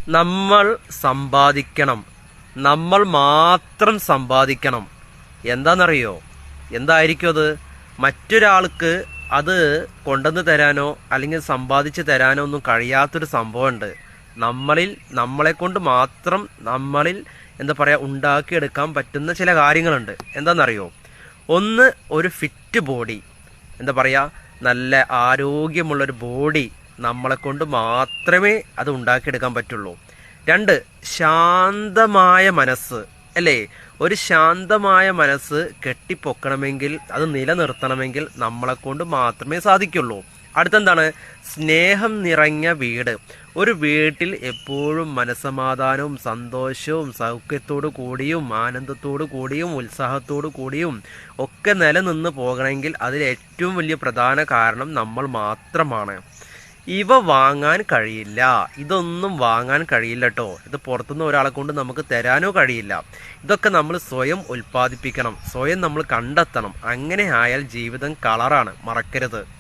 നമ്മൾ സമ്പാദിക്കണം. നമ്മൾ മാത്രം സമ്പാദിക്കണം. എന്താണെന്നറിയോ? എന്തായിരിക്കും അത്? മറ്റൊരാൾക്ക് അത് കൊണ്ടുവന്ന് തരാനോ അല്ലെങ്കിൽ സമ്പാദിച്ച് തരാനോ ഒന്നും കഴിയാത്തൊരു സംഭവമുണ്ട്. നമ്മളെ കൊണ്ട് മാത്രം എന്താ പറയുക, ഉണ്ടാക്കിയെടുക്കാൻ പറ്റുന്ന ചില കാര്യങ്ങളുണ്ട്. എന്താണെന്നറിയോ? ഒന്ന്, ഒരു ഫിറ്റ് ബോഡി. എന്താ പറയുക, നല്ല ആരോഗ്യമുള്ളൊരു ബോഡി നമ്മളെ കൊണ്ട് മാത്രമേ അത് ഉണ്ടാക്കിയെടുക്കാൻ പറ്റുള്ളൂ. രണ്ട്, ശാന്തമായ മനസ്സ്. അല്ലേ? ഒരു ശാന്തമായ മനസ്സ് കെട്ടിപ്പൊക്കണമെങ്കിൽ, അത് നിലനിർത്തണമെങ്കിൽ നമ്മളെ കൊണ്ട് മാത്രമേ സാധിക്കുള്ളൂ. അടുത്തെന്താണ്? സ്നേഹം നിറഞ്ഞ വീട്. ഒരു വീട്ടിൽ എപ്പോഴും മനസ്സമാധാനവും സന്തോഷവും സൗഖ്യത്തോടു കൂടിയും ആനന്ദത്തോടു കൂടിയും ഉത്സാഹത്തോടു കൂടിയും ഒക്കെ നിലനിന്ന് പോകണമെങ്കിൽ അതിൽ ഏറ്റവും വലിയ പ്രധാന കാരണം നമ്മൾ മാത്രമാണ്. ഇവ വാങ്ങാൻ കഴിയില്ല. ഇതൊന്നും വാങ്ങാൻ കഴിയില്ല കേട്ടോ. ഇത് പുറത്തുനിന്ന് ഒരാളെ കൊണ്ട് നമുക്ക് തരാനോ കഴിയില്ല. ഇതൊക്കെ നമ്മൾ സ്വയം ഉൽപ്പാദിപ്പിക്കണം, സ്വയം നമ്മൾ കണ്ടെത്തണം. അങ്ങനെ ആയാൽ ജീവിതം കളറാണ്, മറക്കരുത്.